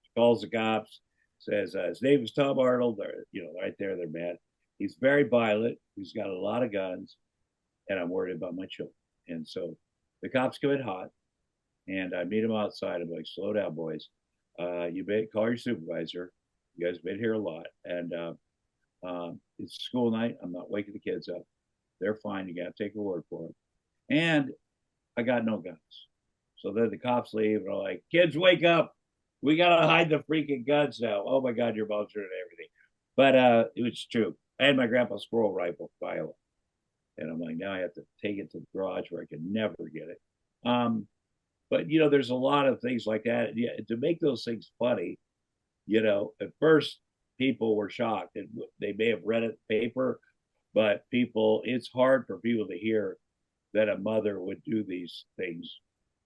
She calls the cops, says his name is Tom Arnold. Right there, they're mad. He's very violent. He's got a lot of guns, and I'm worried about my children. And so the cops come in hot, and I meet them outside. I'm like, slow down, boys. You may call your supervisor. You guys have been here a lot, and it's school night. I'm not waking the kids up. They're fine. You got to take a word for them. And I got no guns. So then the cops leave and are like, kids, wake up. We got to hide the freaking guns now. Oh my God, your mom's doing everything. But it was true. I had my grandpa's squirrel rifle, Iowa. And I'm like, now I have to take it to the garage where I can never get it. But, there's a lot of things like that. Yeah, to make those things funny, at first people were shocked and they may have read it in the paper, but it's hard for people to hear that a mother would do these things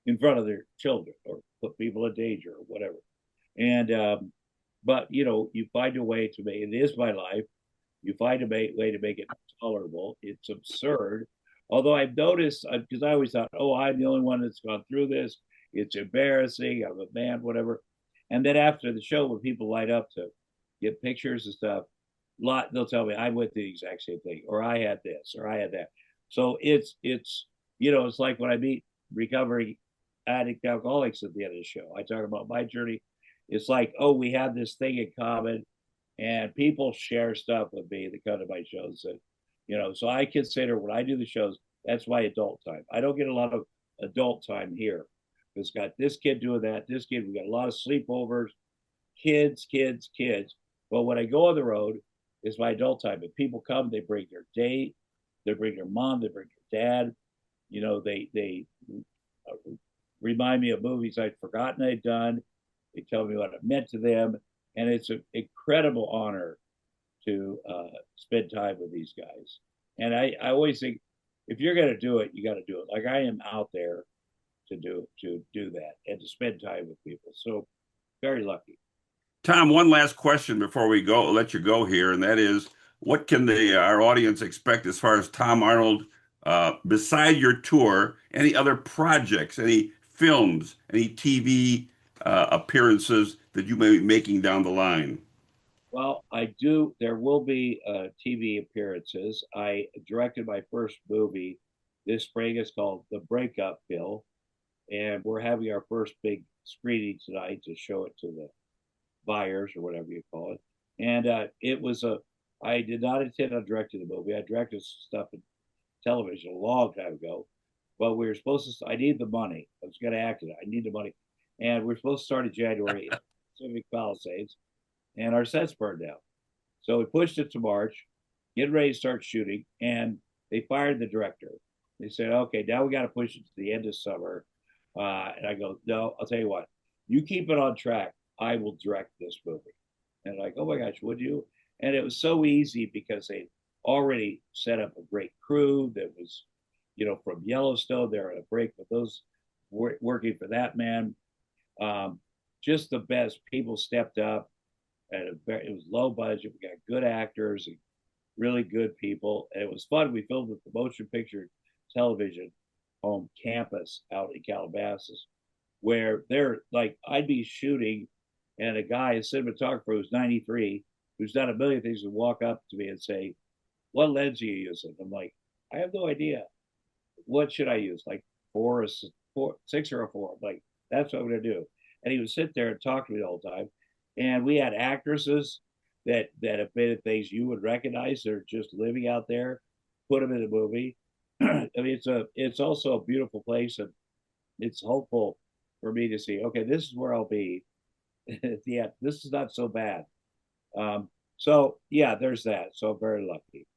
in front of their children or put people in danger or whatever. And but you find a way to make it is my life. You find a way to make it tolerable. It's absurd. Although I've noticed, because I always thought, oh, I'm the only one that's gone through this. It's embarrassing. I'm a man, whatever. And then after the show, when people light up to get pictures and stuff, they'll tell me I went through the exact same thing, or I had this, or I had that. So it's like when I meet recovering addict alcoholics at the end of the show, I talk about my journey. It's like, oh, we have this thing in common, and people share stuff with me that come to my shows. And so I consider when I do the shows, that's my adult time. I don't get a lot of adult time here. It's got this kid doing that, this kid. We got a lot of sleepovers, kids. But when I go on the road, it's my adult time. If people come, they bring their date, they bring their mom, they bring their dad. They remind me of movies I'd forgotten I'd done. They tell me what it meant to them, and it's an incredible honor to spend time with these guys. And I always think, if you're going to do it, you got to do it. Like I am out there to do that and to spend time with people. So very lucky. Tom, one last question before we go, let you go here, and that is, what can our audience expect as far as Tom Arnold, beside your tour, any other projects, any films, any TV appearances that you may be making down the line? Well, I do. There will be TV appearances. I directed my first movie this spring. It's called The Breakup Bill, and we're having our first big screening tonight to show it to the buyers or whatever you call it. And I did not intend on directing the movie. I directed stuff in television a long time ago, but we were supposed to. I need the money. I was going to act it. I need the money, and we're supposed to start in January. Pacific Palisades, and our sets burned out. So we pushed it to March, getting ready to start shooting, and they fired the director. They said, okay, now we got to push it to the end of summer. And I go, no, I'll tell you what, you keep it on track. I will direct this movie. And like, oh my gosh, would you? And it was so easy because they already set up a great crew that was, from Yellowstone. They're on a break with those working for that man. Just the best. People stepped up, and it was low budget. We got good actors and really good people, and it was fun. We filmed with the motion picture television home campus out in Calabasas, where they're like, I'd be shooting, and a cinematographer who's 93, who's done a million things, would walk up to me and say, "What lens are you using?" I'm like, "I have no idea. What should I use? Like 6 or a 4?" I'm like, "That's what I'm gonna do." And he would sit there and talk to me the whole time. And we had actresses that have been in things you would recognize. They're just living out there. put them in a movie. I mean, it's also a beautiful place, and it's hopeful for me to see. Okay, this is where I'll be. Yeah, this is not so bad. So yeah, there's that. So very lucky.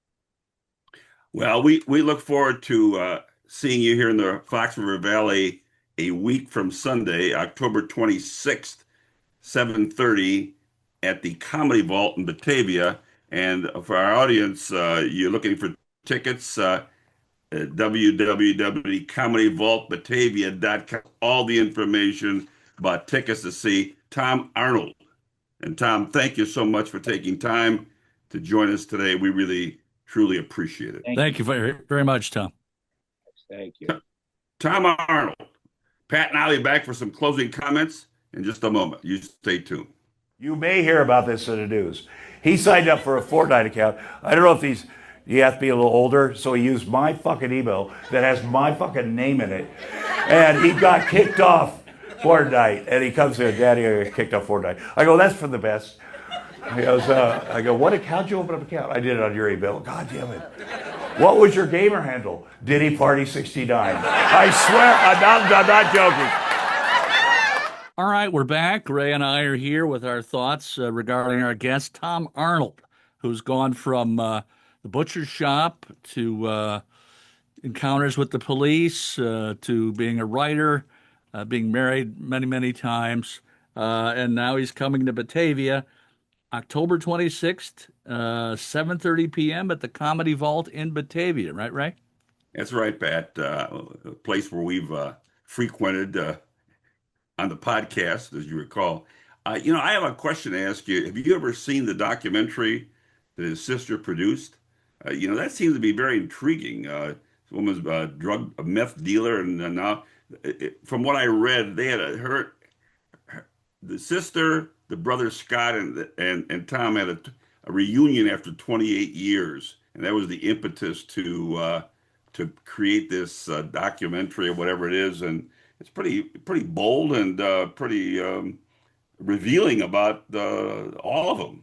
Well, we look forward to seeing you here in the Fox River Valley a week from Sunday, October 26th, 7:30 at the Comedy Vault in Batavia. And for our audience, you're looking for tickets, at www.comedyvaultbatavia.com. All the information about tickets to see Tom Arnold. And Tom, thank you so much for taking time to join us today. We really, truly appreciate it. Thank you very, very much, Tom. Thank you. Tom Arnold. Pat and I'll be back for some closing comments in just a moment. You stay tuned. You may hear about this in the news. He signed up for a Fortnite account. I don't know if you have to be a little older, so he used my fucking email that has my fucking name in it. And he got kicked off Fortnite. And he comes in, Daddy, I got kicked off Fortnite. I go, that's for the best. He goes, I go, what account? You open up an account? I did it on your email. God damn it. What was your gamer handle? Diddy Party 69. I swear, I'm not joking. All right, we're back. Ray and I are here with our thoughts regarding our guest, Tom Arnold, who's gone from the butcher shop to encounters with the police to being a writer, being married many, many times. And now he's coming to Batavia, October 26th, 7:30 p.m. at the Comedy Vault in Batavia. Right, Ray? That's right, Pat. A place where we've frequented on the podcast, as you recall. I have a question to ask you. Have you ever seen the documentary that his sister produced? That seems to be very intriguing. This woman's a meth dealer, and now, from what I read, they had the sister, the brother Scott, and Tom had a reunion after 28 years, and that was the impetus to create this documentary or whatever it is, and it's pretty bold and pretty revealing about all of them.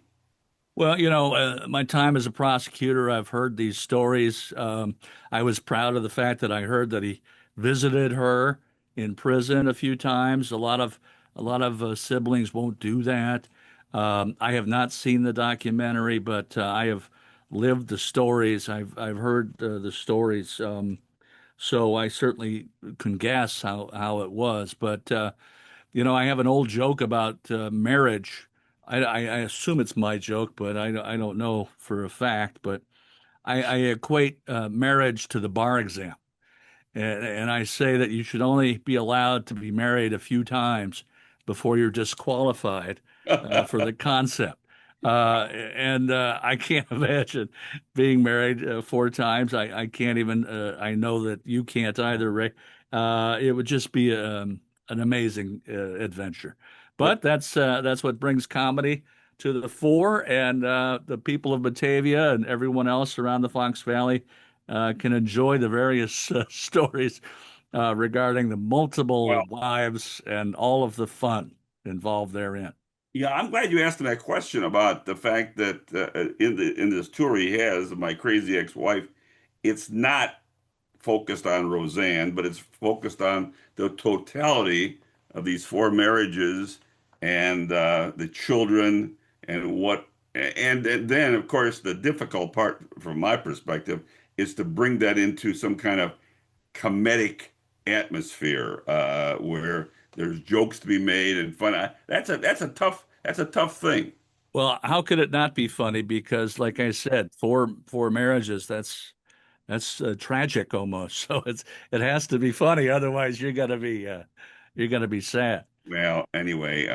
Well, my time as a prosecutor, I've heard these stories. I was proud of the fact that I heard that he visited her in prison a few times. A lot of siblings won't do that. I have not seen the documentary, but I have lived the stories. I've heard the stories. So I certainly can guess how it was. But I have an old joke about marriage. I assume it's my joke, but I don't know for a fact. But I equate marriage to the bar exam. And I say that you should only be allowed to be married a few times before you're disqualified for the concept. And I can't imagine being married 4 times. I can't even, I know that you can't either, Ray. It would just be an amazing adventure. But that's what brings comedy to the fore, and the people of Batavia and everyone else around the Fox Valley can enjoy the various stories regarding the multiple wives and all of the fun involved therein. Yeah, I'm glad you asked that question about the fact that in this tour he has, My Crazy Ex-Wife, it's not focused on Roseanne, but it's focused on the totality of these 4 marriages and the children and then of course the difficult part from my perspective is to bring that into some kind of comedic atmosphere where there's jokes to be made and fun. That's a tough thing. Well, how could it not be funny? Because, like I said, four marriages. That's tragic almost. So it has to be funny. Otherwise, you're gonna be sad. Well, anyway,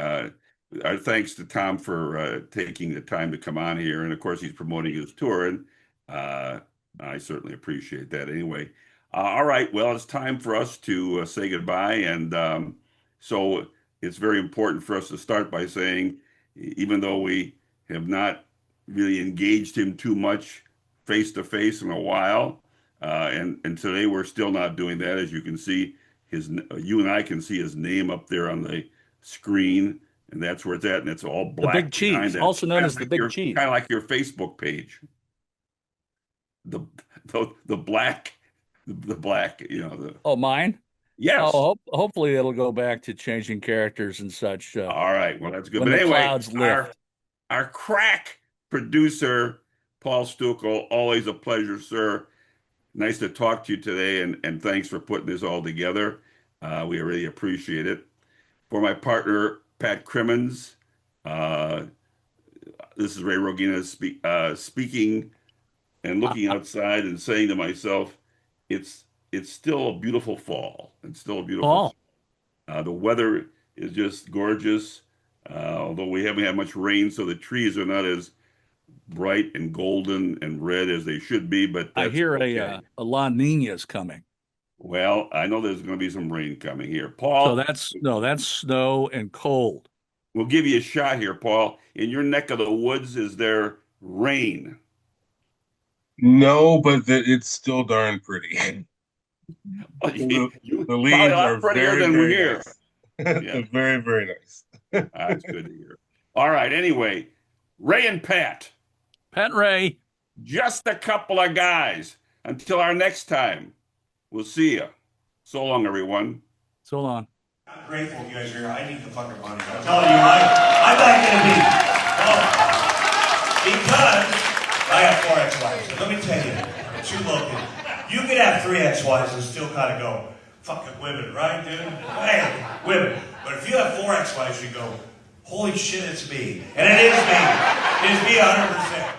our thanks to Tom for taking the time to come on here, and of course he's promoting his tour, and I certainly appreciate that. Anyway, all right. Well, it's time for us to say goodbye, and so it's very important for us to start by saying, even though we have not really engaged him too much face to face in a while, and today we're still not doing that. As you can see, you and I can see his name up there on the screen, and that's where it's at, and it's all black. The Big Cheese, also known as the Big Cheese. Kind of like your Facebook page. the the black, the black, Oh, mine? yes. Oh, hopefully it'll go back to changing characters and such All right, well, that's good. when But the anyway, clouds lift. our crack producer, Paul Stukel, always a pleasure, sir. Nice to talk to you today, and thanks for putting this all together. We really appreciate it. For my partner, Pat Crimmins, uh, this is Ray Rogina speaking and looking outside and saying to myself, it's still a beautiful fall. It's still a beautiful Paul. fall. The weather is just gorgeous, although we haven't had much rain, so the trees are not as bright and golden and red as they should be. But I that's hear okay. a La Nina's coming. Well, I know there's going to be some rain coming here. So Paul, that's snow and cold. we'll give you a shot here, Paul. In your neck of the woods, is there rain? No, but it's still darn pretty. You The probably leaves a lot are prettier very, than we're very here. nice. Yeah. They're very, very nice. That's good to hear. All right. Anyway, Ray and Pat, Pat Ray. just a couple of guys. Until our next time, we'll see you. So long, everyone. So long. I'm grateful you guys are here. I need the fucking money. I'm telling you, I'm not going to be. No. Because I have 4 ex-wives. And let me tell you, two local. You could have 3 ex-wives and still kind of go, fucking women, right, dude? Hey, women. But if you have 4 ex-wives, you go, holy shit, it's me. And it is me. It is me 100%.